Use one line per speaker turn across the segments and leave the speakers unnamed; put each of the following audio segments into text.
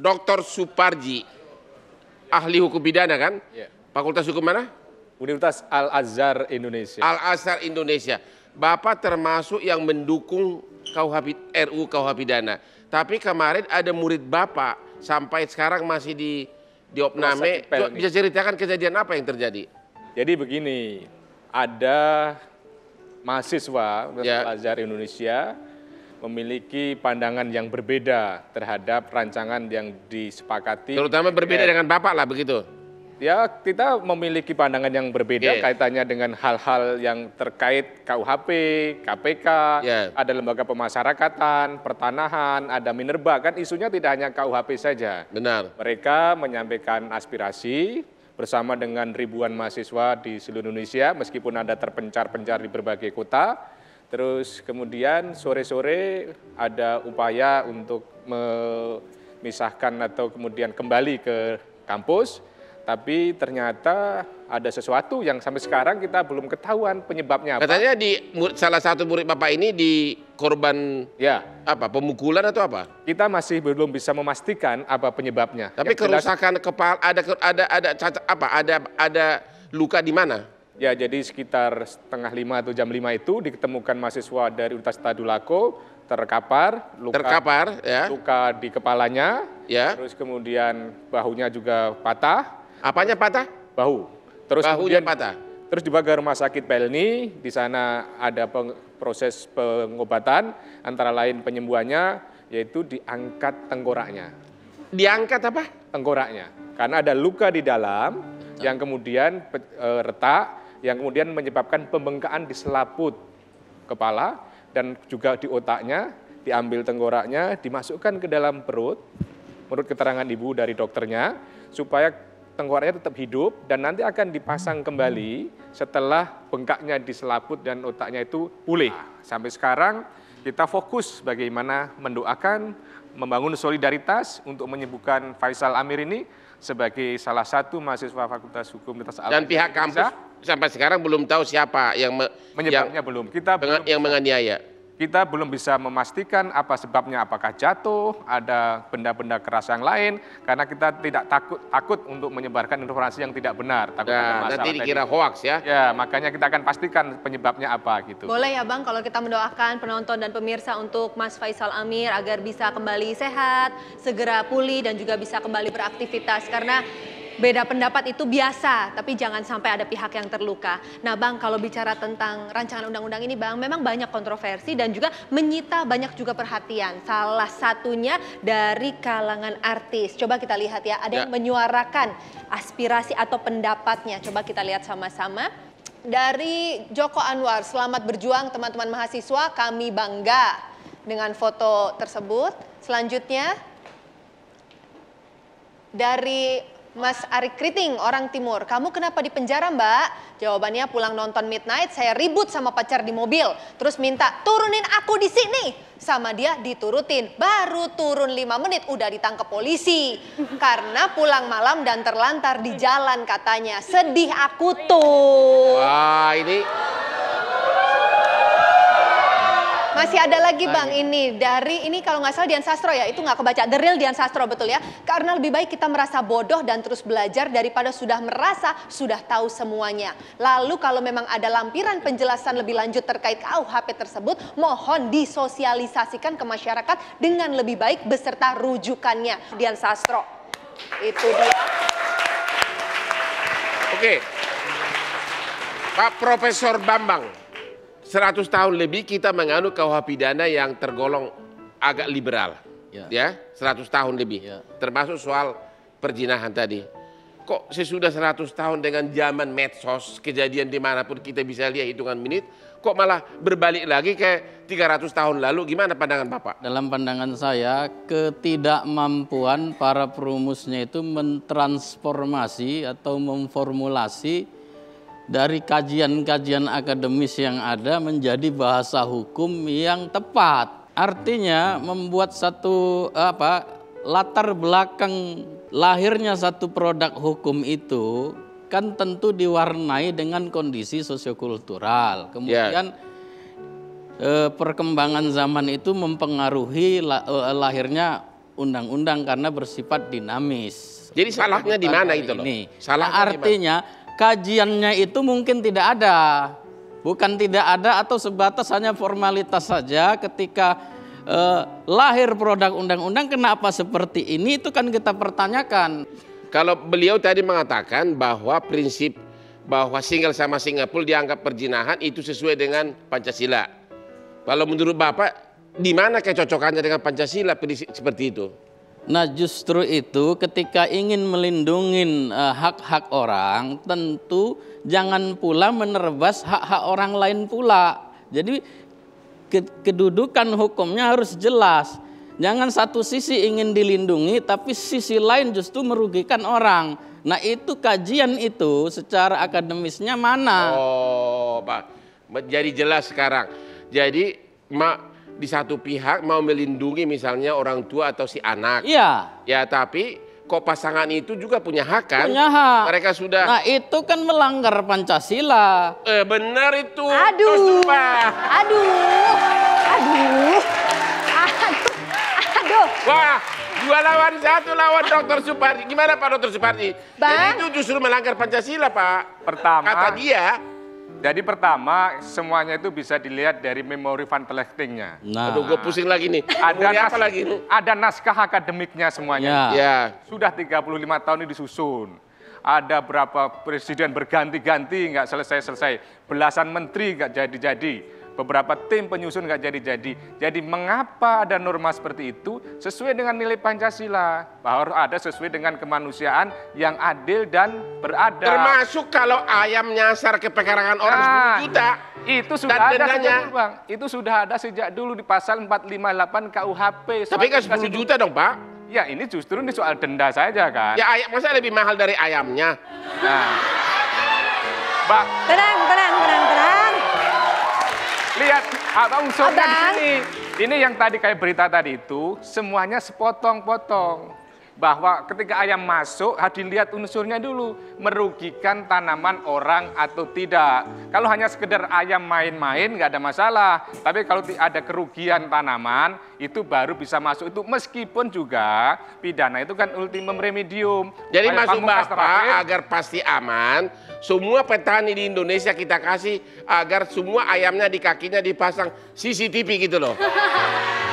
Dr. Suparji, ahli hukum pidana kan?
Ya.
Fakultas hukum mana?
Universitas Al-Azhar Indonesia.
Al-Azhar Indonesia. Bapak termasuk yang mendukung RUU KUH pidana. Tapi kemarin ada murid Bapak sampai sekarang masih di opname. Bisa ceritakan kejadian apa yang terjadi?
Jadi begini, ada mahasiswa Al-Azhar Indonesia memiliki pandangan yang berbeda terhadap rancangan yang disepakati.
Terutama berbeda dengan Bapak lah begitu?
Ya, kita memiliki pandangan yang berbeda kaitannya dengan hal-hal yang terkait KUHP, KPK, ada lembaga pemasyarakatan, pertanahan, ada minerba, kan isunya tidak hanya KUHP saja.
Benar.
Mereka menyampaikan aspirasi bersama dengan ribuan mahasiswa di seluruh Indonesia, meskipun ada terpencar-pencar di berbagai kota. Terus kemudian sore-sore ada upaya untuk memisahkan atau kemudian kembali ke kampus. Tapi ternyata ada sesuatu yang sampai sekarang kita belum ketahuan penyebabnya apa.
Katanya salah satu murid Bapak ini di korban pemukulan atau apa?
Kita masih belum bisa memastikan apa penyebabnya.
Tapi kerusakan kepala ada luka di mana?
Ya, jadi sekitar setengah 5 atau jam 5 itu ditemukan mahasiswa dari Universitas Tadulako terkapar, luka di kepalanya, terus kemudian bahunya juga patah.
Apanya patah?
Bahu. Terus
bahunya
kemudian
patah.
Terus dibawa ke rumah sakit Pelni, di sana ada proses pengobatan, antara lain penyembuhannya yaitu diangkat tengkoraknya.
Diangkat apa?
Tengkoraknya. Karena ada luka di dalam yang kemudian retak, yang kemudian menyebabkan pembengkakan di selaput kepala dan juga di otaknya, diambil tengkoraknya, dimasukkan ke dalam perut, menurut keterangan ibu dari dokternya, supaya tengkoraknya tetap hidup dan nanti akan dipasang kembali setelah bengkaknya di selaput dan otaknya itu pulih. Sampai sekarang kita fokus bagaimana mendoakan, membangun solidaritas untuk menyembuhkan Faisal Amir ini sebagai salah satu mahasiswa Fakultas Hukum Universitas Al-Azhar.
Dan pihak kampus sampai sekarang belum tahu siapa yang
menyebabnya belum.
Yang menganiaya.
Kita belum bisa memastikan apa sebabnya, apakah jatuh, ada benda-benda keras yang lain, karena kita tidak takut untuk menyebarkan informasi yang tidak benar.
Nanti dikira hoaks ya.
Ya, makanya kita akan pastikan penyebabnya apa gitu.
Boleh ya Bang, kalau kita mendoakan penonton dan pemirsa untuk Mas Faisal Amir agar bisa kembali sehat, segera pulih dan juga bisa kembali beraktivitas. Karena beda pendapat itu biasa, tapi jangan sampai ada pihak yang terluka. Nah Bang, kalau bicara tentang rancangan undang-undang ini Bang, memang banyak kontroversi dan juga menyita banyak juga perhatian. Salah satunya dari kalangan artis. Coba kita lihat ya, ada yang menyuarakan aspirasi atau pendapatnya. Coba kita lihat sama-sama. Dari Joko Anwar, selamat berjuang teman-teman mahasiswa, kami bangga dengan foto tersebut. Selanjutnya, dari Mas Arik Kriting, orang Timur, kamu kenapa di penjara Mbak? Jawabannya pulang nonton Midnight, saya ribut sama pacar di mobil. Terus minta turunin aku di sini. Sama dia diturutin, baru turun 5 menit udah ditangkap polisi. Karena pulang malam dan terlantar di jalan katanya. Sedih aku tuh.
Wah ini.
Masih ada lagi Bang ini, kalau nggak salah Dian Sastro ya, itu nggak kebaca, The Real Dian Sastro betul ya. Karena lebih baik kita merasa bodoh dan terus belajar daripada sudah merasa sudah tahu semuanya. Lalu kalau memang ada lampiran penjelasan lebih lanjut terkait KUHP tersebut, mohon disosialisasikan ke masyarakat dengan lebih baik beserta rujukannya. Dian Sastro, itu dia.
Oke, Pak Profesor Bambang. 100 tahun lebih kita menganut KUH pidana yang tergolong agak liberal. Ya, 100 tahun lebih. Termasuk soal perzinahan tadi. Kok sesudah 100 tahun dengan zaman medsos, kejadian dimanapun kita bisa lihat hitungan menit, kok malah berbalik lagi ke 300 tahun lalu, gimana pandangan Bapak?
Dalam pandangan saya, ketidakmampuan para perumusnya itu mentransformasi atau memformulasi dari kajian-kajian akademis yang ada menjadi bahasa hukum yang tepat. Artinya membuat satu latar belakang lahirnya satu produk hukum itu kan tentu diwarnai dengan kondisi sosiokultural. Kemudian perkembangan zaman itu mempengaruhi lahirnya undang-undang karena bersifat dinamis.
Jadi salahnya di mana itu loh? Salahnya
artinya kajiannya itu mungkin tidak ada. Bukan tidak ada atau sebatas hanya formalitas saja ketika lahir produk undang-undang kenapa seperti ini itu kan kita pertanyakan.
Kalau beliau tadi mengatakan bahwa prinsip bahwa single sama Singapura dianggap perzinahan itu sesuai dengan Pancasila. Kalau menurut Bapak, di mana kecocokannya dengan Pancasila prinsip seperti itu?
Nah justru itu ketika ingin melindungi hak-hak orang, tentu jangan pula menerabas hak-hak orang lain pula. Jadi kedudukan hukumnya harus jelas. Jangan satu sisi ingin dilindungi, tapi sisi lain justru merugikan orang. Nah itu kajian itu secara akademisnya mana?
Oh Pak, jadi jelas sekarang. Jadi di satu pihak mau melindungi misalnya orang tua atau si anak.
Iya.
Ya tapi kok pasangan itu juga punya hak kan?
Punya hak.
Mereka sudah.
Nah itu kan melanggar Pancasila.
Benar itu.
Aduh.
Wah, 2 lawan 1 lawan Dr. Supardi. Gimana Pak Dr. Supardi? Jadi itu justru melanggar Pancasila Pak.
Pertama,
kata dia.
Jadi pertama semuanya itu bisa dilihat dari memori van Telechting-nya.
Nah.
Aduh, gue pusing lagi nih.
Ada naskah akademiknya semuanya.
Ya.
Sudah 35 tahun ini disusun. Ada berapa presiden berganti-ganti nggak selesai-selesai. Belasan menteri nggak jadi-jadi. Beberapa tim penyusun nggak jadi-jadi. Jadi mengapa ada norma seperti itu sesuai dengan nilai Pancasila? Bahwa harus ada sesuai dengan kemanusiaan yang adil dan beradab.
Termasuk kalau ayam nyasar ke pekarangan orang 10 juta.
Itu sudah ada sejak dulu, Bang. Itu sudah ada sejak dulu di pasal 458 KUHP.
Tapi kan 10 juta dong Pak.
Ya ini justru ini soal denda saja kan.
Ya ayam masa lebih mahal dari ayamnya.
Nah, Bang.
Tenang.
Lihat apa unsurnya di sini. Ini yang tadi kayak berita tadi itu semuanya sepotong-potong. Bahwa ketika ayam masuk harus dilihat unsurnya dulu. Merugikan tanaman orang atau tidak. Kalau hanya sekedar ayam main-main nggak ada masalah. Tapi kalau ada kerugian tanaman itu baru bisa masuk itu. Meskipun juga pidana itu kan ultimum remedium.
Jadi maksud Bapak agar pasti aman. Semua petani di Indonesia kita kasih agar semua ayamnya di kakinya dipasang CCTV gitu loh.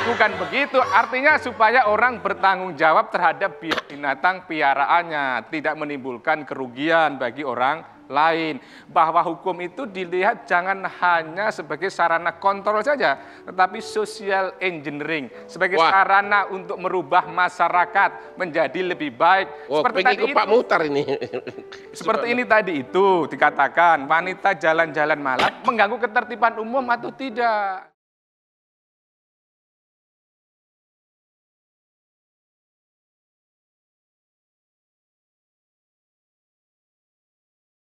Bukan begitu, artinya supaya orang bertanggung jawab terhadap binatang piaraannya, tidak menimbulkan kerugian bagi orang lain. Bahwa hukum itu dilihat jangan hanya sebagai sarana kontrol saja, tetapi social engineering, sebagai sarana untuk merubah masyarakat menjadi lebih baik.
Seperti tadi itu, Pak Muhtar ini.
Seperti ini tadi itu dikatakan wanita jalan-jalan malam mengganggu ketertiban umum atau tidak.